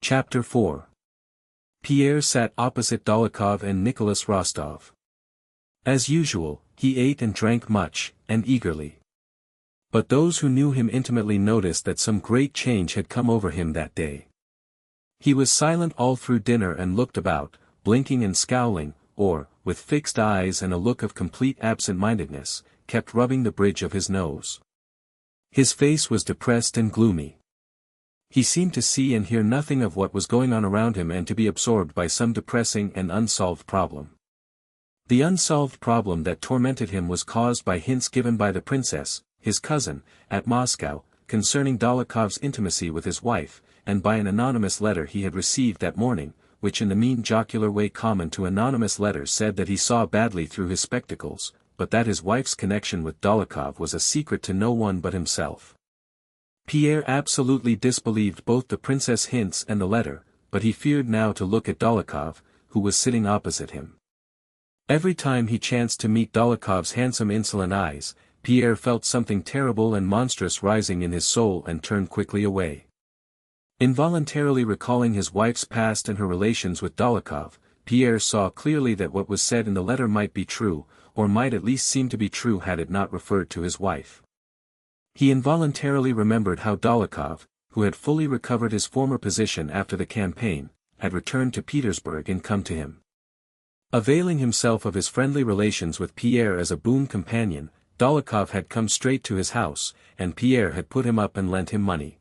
Chapter 4. Pierre sat opposite Dólokhov and Nicholas Rostov. As usual, he ate and drank much, and eagerly. But those who knew him intimately noticed that some great change had come over him that day. He was silent all through dinner and looked about, blinking and scowling, or, with fixed eyes and a look of complete absent-mindedness, kept rubbing the bridge of his nose. His face was depressed and gloomy. He seemed to see and hear nothing of what was going on around him and to be absorbed by some depressing and unsolved problem. The unsolved problem that tormented him was caused by hints given by the princess, his cousin, at Moscow, concerning Dólokhov's intimacy with his wife, and by an anonymous letter he had received that morning, which in the mean jocular way common to anonymous letters said that he saw badly through his spectacles, but that his wife's connection with Dólokhov was a secret to no one but himself. Pierre absolutely disbelieved both the princess' hints and the letter, but he feared now to look at Dólokhov, who was sitting opposite him. Every time he chanced to meet Dólokhov's handsome insolent eyes, Pierre felt something terrible and monstrous rising in his soul and turned quickly away. Involuntarily recalling his wife's past and her relations with Dólokhov, Pierre saw clearly that what was said in the letter might be true, or might at least seem to be true had it not referred to his wife. He involuntarily remembered how Dólokhov, who had fully recovered his former position after the campaign, had returned to Petersburg and come to him. Availing himself of his friendly relations with Pierre as a boon companion, Dólokhov had come straight to his house, and Pierre had put him up and lent him money.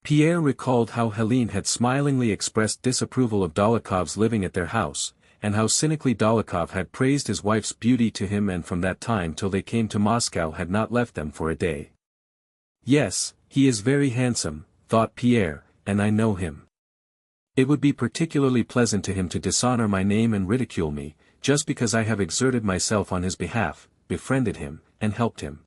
Pierre recalled how Helene had smilingly expressed disapproval of Dólokhov's living at their house, and how cynically Dólokhov had praised his wife's beauty to him and from that time till they came to Moscow had not left them for a day. Yes, he is very handsome, thought Pierre, and I know him. It would be particularly pleasant to him to dishonor my name and ridicule me, just because I have exerted myself on his behalf, befriended him, and helped him.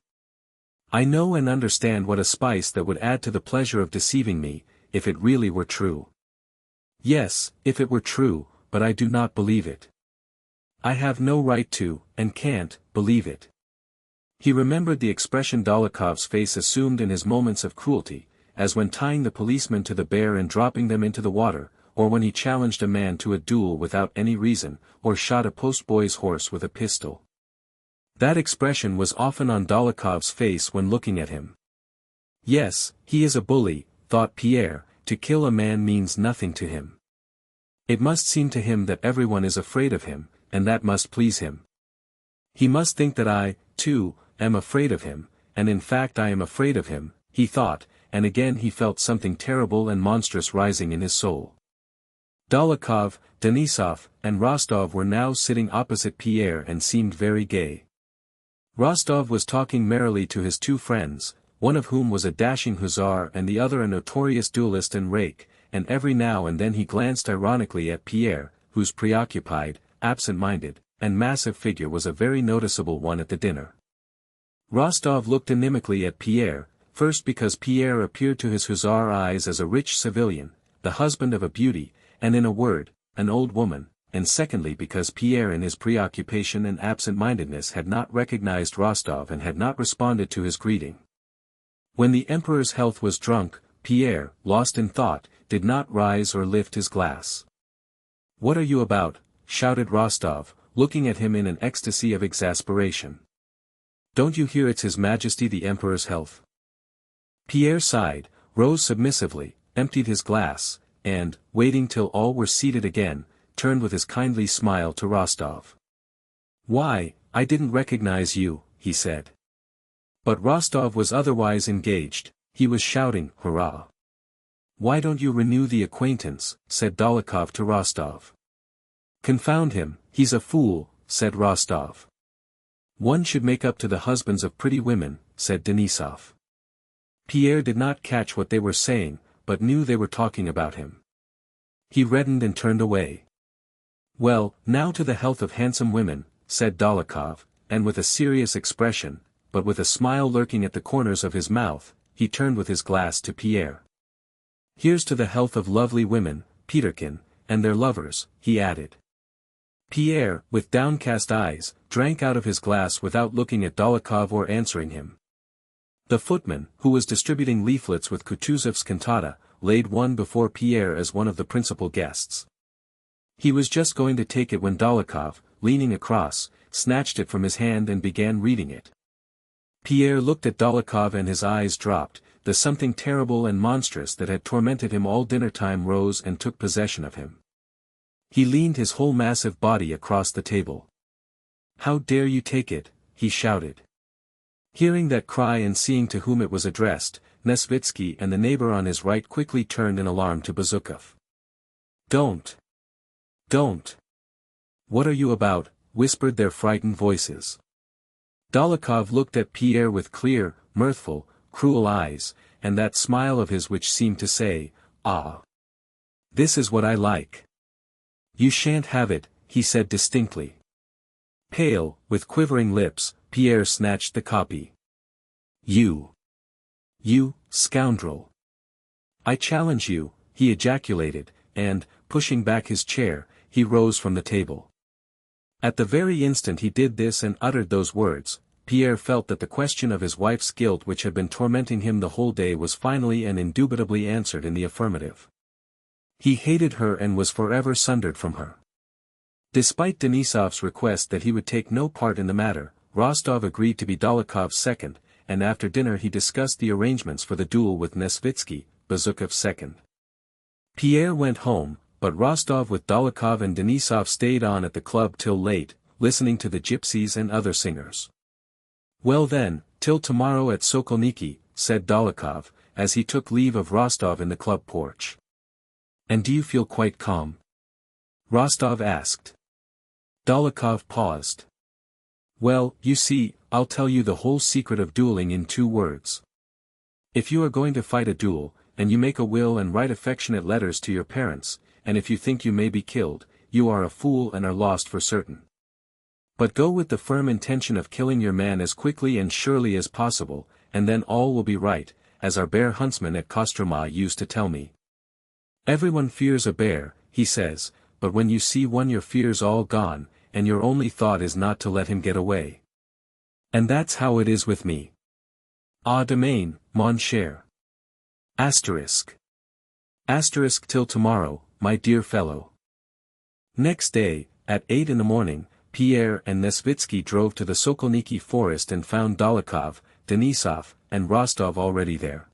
I know and understand what a spice that would add to the pleasure of deceiving me, if it really were true. Yes, if it were true, but I do not believe it. I have no right to, and can't, believe it. He remembered the expression Dólokhov's face assumed in his moments of cruelty, as when tying the policemen to the bear and dropping them into the water, or when he challenged a man to a duel without any reason, or shot a postboy's horse with a pistol. That expression was often on Dólokhov's face when looking at him. Yes, he is a bully, thought Pierre, to kill a man means nothing to him. It must seem to him that everyone is afraid of him, and that must please him. He must think that I, too, am afraid of him, and in fact I am afraid of him, he thought, and again he felt something terrible and monstrous rising in his soul. Dólokhov, Denisov, and Rostov were now sitting opposite Pierre and seemed very gay. Rostov was talking merrily to his two friends, one of whom was a dashing hussar and the other a notorious duelist and rake, and every now and then he glanced ironically at Pierre, whose preoccupied, absent-minded, and massive figure was a very noticeable one at the dinner. Rostov looked inimically at Pierre, first because Pierre appeared to his hussar eyes as a rich civilian, the husband of a beauty, and in a word, an old woman, and secondly because Pierre in his preoccupation and absent-mindedness had not recognized Rostov and had not responded to his greeting. When the Emperor's health was drunk, Pierre, lost in thought, did not rise or lift his glass. "What are you about?" shouted Rostov, looking at him in an ecstasy of exasperation. "Don't you hear it's His Majesty the Emperor's health?" Pierre sighed, rose submissively, emptied his glass, and, waiting till all were seated again, turned with his kindly smile to Rostov. "Why, I didn't recognize you," he said. But Rostov was otherwise engaged, he was shouting, "Hurrah! Why don't you renew the acquaintance?" said Dólokhov to Rostov. "Confound him, he's a fool," said Rostov. "One should make up to the husbands of pretty women," said Denisov. Pierre did not catch what they were saying, but knew they were talking about him. He reddened and turned away. "Well, now to the health of handsome women," said Dólokhov, and with a serious expression, but with a smile lurking at the corners of his mouth, he turned with his glass to Pierre. "Here's to the health of lovely women, Peterkin, and their lovers," he added. Pierre, with downcast eyes, drank out of his glass without looking at Dólokhov or answering him. The footman, who was distributing leaflets with Kutuzov's cantata, laid one before Pierre as one of the principal guests. He was just going to take it when Dólokhov, leaning across, snatched it from his hand and began reading it. Pierre looked at Dólokhov and his eyes dropped. The something terrible and monstrous that had tormented him all dinner time rose and took possession of him. He leaned his whole massive body across the table. "How dare you take it?" he shouted. Hearing that cry and seeing to whom it was addressed, Nesvitsky and the neighbor on his right quickly turned in alarm to Bezukov. "Don't! Don't! What are you about?" whispered their frightened voices. Dólokhov looked at Pierre with clear, mirthful, cruel eyes, and that smile of his which seemed to say, "Ah! This is what I like." "You shan't have it," he said distinctly. Pale, with quivering lips, Pierre snatched the copy. You, scoundrel! I challenge you," he ejaculated, and, pushing back his chair, he rose from the table. At the very instant he did this and uttered those words, Pierre felt that the question of his wife's guilt which had been tormenting him the whole day was finally and indubitably answered in the affirmative. He hated her and was forever sundered from her. Despite Denisov's request that he would take no part in the matter, Rostov agreed to be Dólokhov's second, and after dinner he discussed the arrangements for the duel with Nesvitsky, Bezukov's second. Pierre went home, but Rostov with Dólokhov and Denisov stayed on at the club till late, listening to the gypsies and other singers. "Well then, till tomorrow at Sokolniki," said Dólokhov, as he took leave of Rostov in the club porch. "And do you feel quite calm?" Rostov asked. Dólokhov paused. "Well, you see, I'll tell you the whole secret of dueling in 2 words. If you are going to fight a duel, and you make a will and write affectionate letters to your parents, and if you think you may be killed, you are a fool and are lost for certain. But go with the firm intention of killing your man as quickly and surely as possible, and then all will be right, as our bear huntsman at Kostroma used to tell me. Everyone fears a bear, he says, but when you see one your fear's all gone, and your only thought is not to let him get away. And that's how it is with me. À demain, mon cher. Asterisk. Asterisk till tomorrow, my dear fellow." Next day, at 8 in the morning, Pierre and Nesvitsky drove to the Sokolniki forest and found Dólokhov, Denisov, and Rostov already there.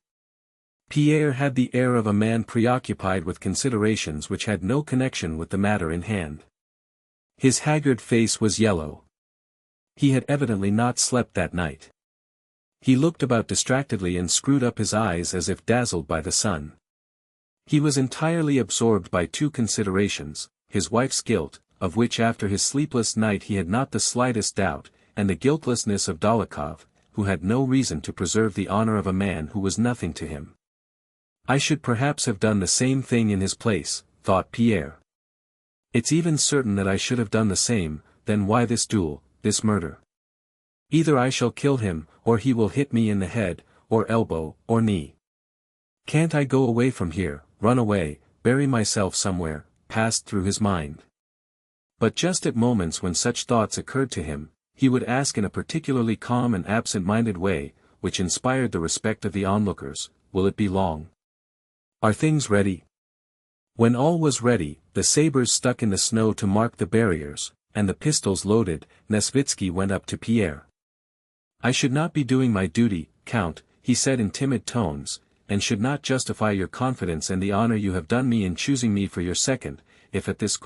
Pierre had the air of a man preoccupied with considerations which had no connection with the matter in hand. His haggard face was yellow. He had evidently not slept that night. He looked about distractedly and screwed up his eyes as if dazzled by the sun. He was entirely absorbed by 2 considerations, his wife's guilt, of which after his sleepless night he had not the slightest doubt, and the guiltlessness of Dólokhov, who had no reason to preserve the honor of a man who was nothing to him. "I should perhaps have done the same thing in his place," thought Pierre. "It's even certain that I should have done the same, then why this duel, this murder? Either I shall kill him, or he will hit me in the head, or elbow, or knee. Can't I go away from here, run away, bury myself somewhere?" passed through his mind. But just at moments when such thoughts occurred to him, he would ask in a particularly calm and absent-minded way, which inspired the respect of the onlookers, "Will it be long? Are things ready?" When all was ready, the sabers stuck in the snow to mark the barriers, and the pistols loaded, Nesvitsky went up to Pierre. "I should not be doing my duty, Count," he said in timid tones, "and should not justify your confidence and the honor you have done me in choosing me for your second, if at this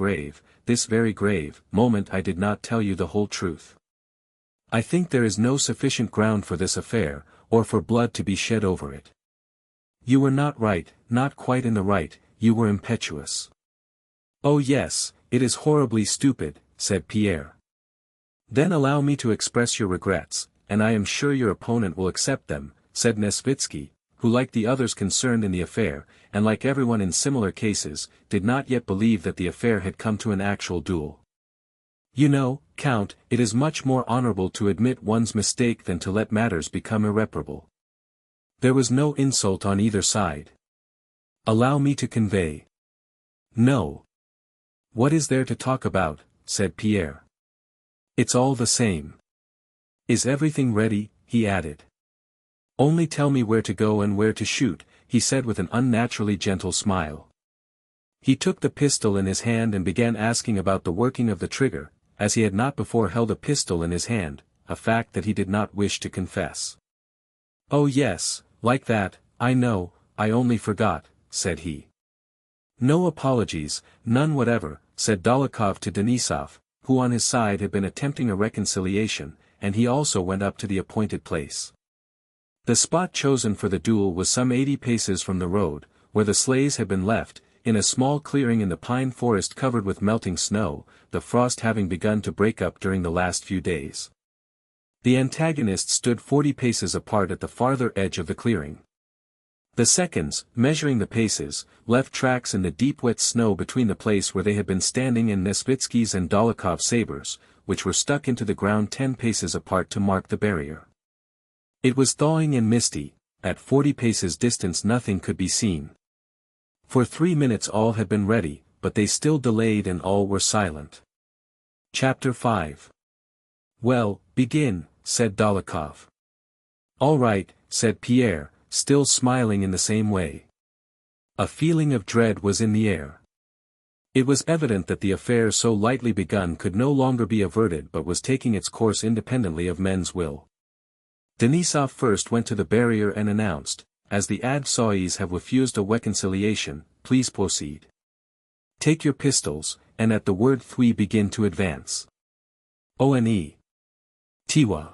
very grave, moment I did not tell you the whole truth. I think there is no sufficient ground for this affair, or for blood to be shed over it. You were not right, not quite in the right, you were impetuous." "Oh yes, it is horribly stupid," said Pierre. "Then allow me to express your regrets, and I am sure your opponent will accept them," said Nesvitsky, who like the others concerned in the affair, and like everyone in similar cases, did not yet believe that the affair had come to an actual duel. "You know, Count, it is much more honorable to admit one's mistake than to let matters become irreparable. There was no insult on either side. Allow me to convey." "No. What is there to talk about?" said Pierre. "It's all the same. Is everything ready?" he added. "Only tell me where to go and where to shoot," he said with an unnaturally gentle smile. He took the pistol in his hand and began asking about the working of the trigger, as he had not before held a pistol in his hand, a fact that he did not wish to confess. "Oh yes, like that, I know, I only forgot," said he. "No apologies, none whatever," said Dólokhov to Denísov, who on his side had been attempting a reconciliation, and he also went up to the appointed place. The spot chosen for the duel was some 80 paces from the road, where the sleighs had been left, in a small clearing in the pine forest covered with melting snow, the frost having begun to break up during the last few days. The antagonists stood 40 paces apart at the farther edge of the clearing. The seconds, measuring the paces, left tracks in the deep wet snow between the place where they had been standing and Nesvitsky's and Dólokhov's sabers, which were stuck into the ground 10 paces apart to mark the barrier. It was thawing and misty, at 40 paces distance nothing could be seen. For 3 minutes all had been ready, but they still delayed and all were silent. Chapter 5. "Well, begin," said Dólokhov. "All right," said Pierre, still smiling in the same way. A feeling of dread was in the air. It was evident that the affair so lightly begun could no longer be averted but was taking its course independently of men's will. Denísov first went to the barrier and announced, "As the adversaries have refused a reconciliation, please proceed. Take your pistols, and at the word 3 begin to advance. One. Tiwa.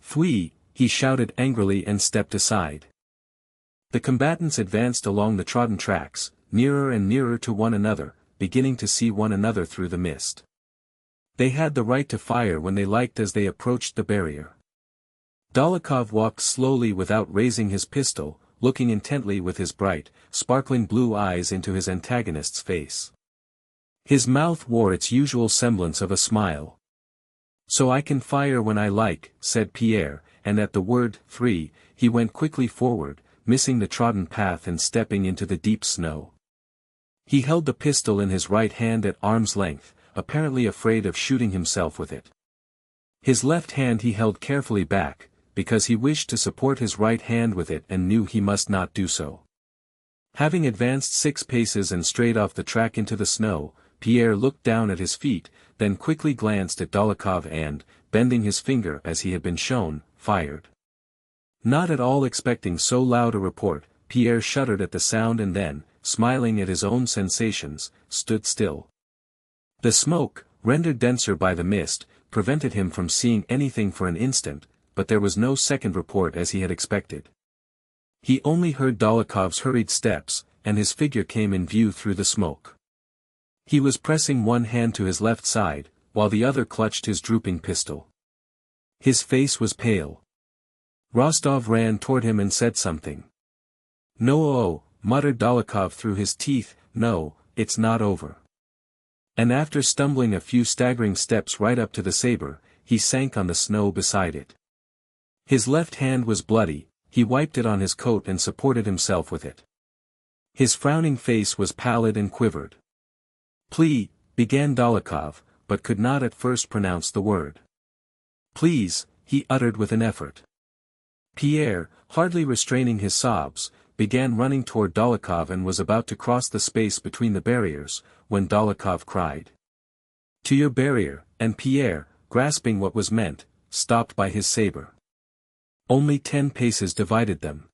3, he shouted angrily and stepped aside. The combatants advanced along the trodden tracks, nearer and nearer to one another, beginning to see one another through the mist. They had the right to fire when they liked as they approached the barrier. Dólokhov walked slowly without raising his pistol, looking intently with his bright, sparkling blue eyes into his antagonist's face. His mouth wore its usual semblance of a smile. "So I can fire when I like," said Pierre, and at the word 3, he went quickly forward, missing the trodden path and stepping into the deep snow. He held the pistol in his right hand at arm's length, apparently afraid of shooting himself with it. His left hand he held carefully back, because he wished to support his right hand with it and knew he must not do so. Having advanced 6 paces and strayed off the track into the snow, Pierre looked down at his feet, then quickly glanced at Dólokhov and, bending his finger as he had been shown, fired. Not at all expecting so loud a report, Pierre shuddered at the sound and then, smiling at his own sensations, stood still. The smoke, rendered denser by the mist, prevented him from seeing anything for an instant, but there was no second report as he had expected. He only heard Dólokhov's hurried steps, and his figure came in view through the smoke. He was pressing one hand to his left side, while the other clutched his drooping pistol. His face was pale. Rostov ran toward him and said something. "No, muttered Dólokhov through his teeth, "no, it's not over." And after stumbling a few staggering steps right up to the saber, he sank on the snow beside it. His left hand was bloody, he wiped it on his coat and supported himself with it. His frowning face was pallid and quivered. "Please," began Dólokhov, but could not at first pronounce the word. "Please," he uttered with an effort. Pierre, hardly restraining his sobs, began running toward Dólokhov and was about to cross the space between the barriers, when Dólokhov cried, "To your barrier," and Pierre, grasping what was meant, stopped by his saber. Only 10 paces divided them.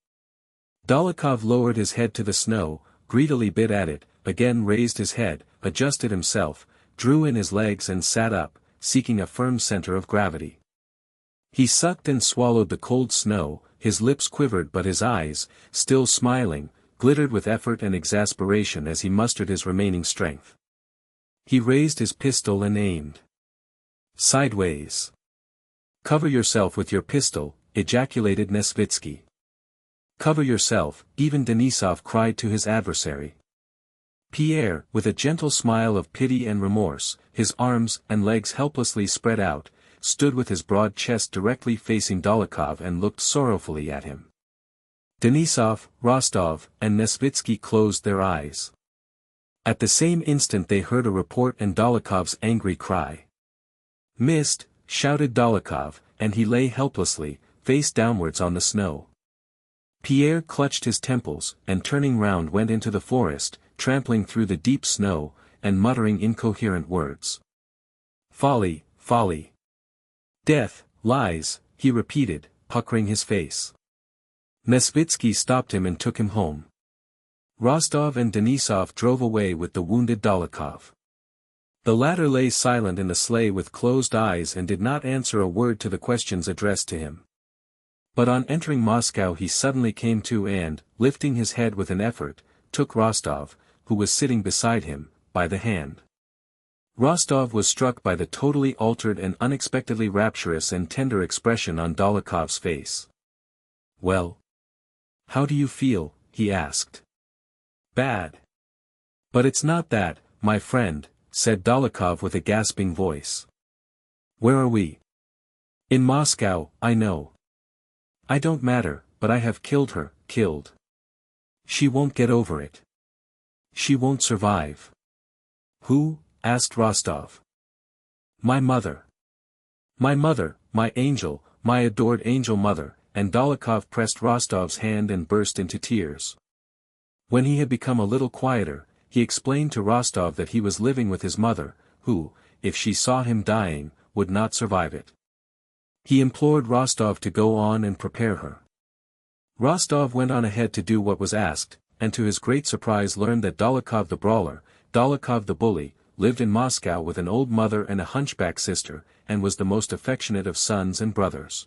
Dólokhov lowered his head to the snow, greedily bit at it, again raised his head, adjusted himself, drew in his legs and sat up, seeking a firm center of gravity. He sucked and swallowed the cold snow, his lips quivered but his eyes, still smiling, glittered with effort and exasperation as he mustered his remaining strength. He raised his pistol and aimed. Sideways. "Cover yourself with your pistol," ejaculated Nesvitsky. "Cover yourself," even Denísov cried to his adversary. Pierre, with a gentle smile of pity and remorse, his arms and legs helplessly spread out, stood with his broad chest directly facing Dólokhov and looked sorrowfully at him. Denísov, Rostov, and Nesvitsky closed their eyes. At the same instant they heard a report and Dólokhov's angry cry. "Missed," shouted Dólokhov, and he lay helplessly, face downwards on the snow. Pierre clutched his temples, and turning round went into the forest, trampling through the deep snow, and muttering incoherent words. Folly, folly. Death, lies, he repeated, puckering his face. Nesvitsky stopped him and took him home. Rostov and Denisov drove away with the wounded Dolokhov. The latter lay silent in the sleigh with closed eyes and did not answer a word to the questions addressed to him. But on entering Moscow he suddenly came to and, lifting his head with an effort, took Rostov, who was sitting beside him, by the hand. Rostov was struck by the totally altered and unexpectedly rapturous and tender expression on Dolokhov's face. "Well? How do you feel?" he asked. "Bad. But it's not that, my friend," said Dolokhov with a gasping voice. "Where are we?" "In Moscow, I know. I don't matter, but I have killed her, killed. She won't get over it. She won't survive." "Who?" asked Rostov. "My mother. My mother, my angel, my adored angel mother," and Dolokhov pressed Rostov's hand and burst into tears. When he had become a little quieter, he explained to Rostov that he was living with his mother, who, if she saw him dying, would not survive it. He implored Rostov to go on and prepare her. Rostov went on ahead to do what was asked, and to his great surprise learned that Dolokhov the brawler, Dolokhov the bully, lived in Moscow with an old mother and a hunchback sister, and was the most affectionate of sons and brothers.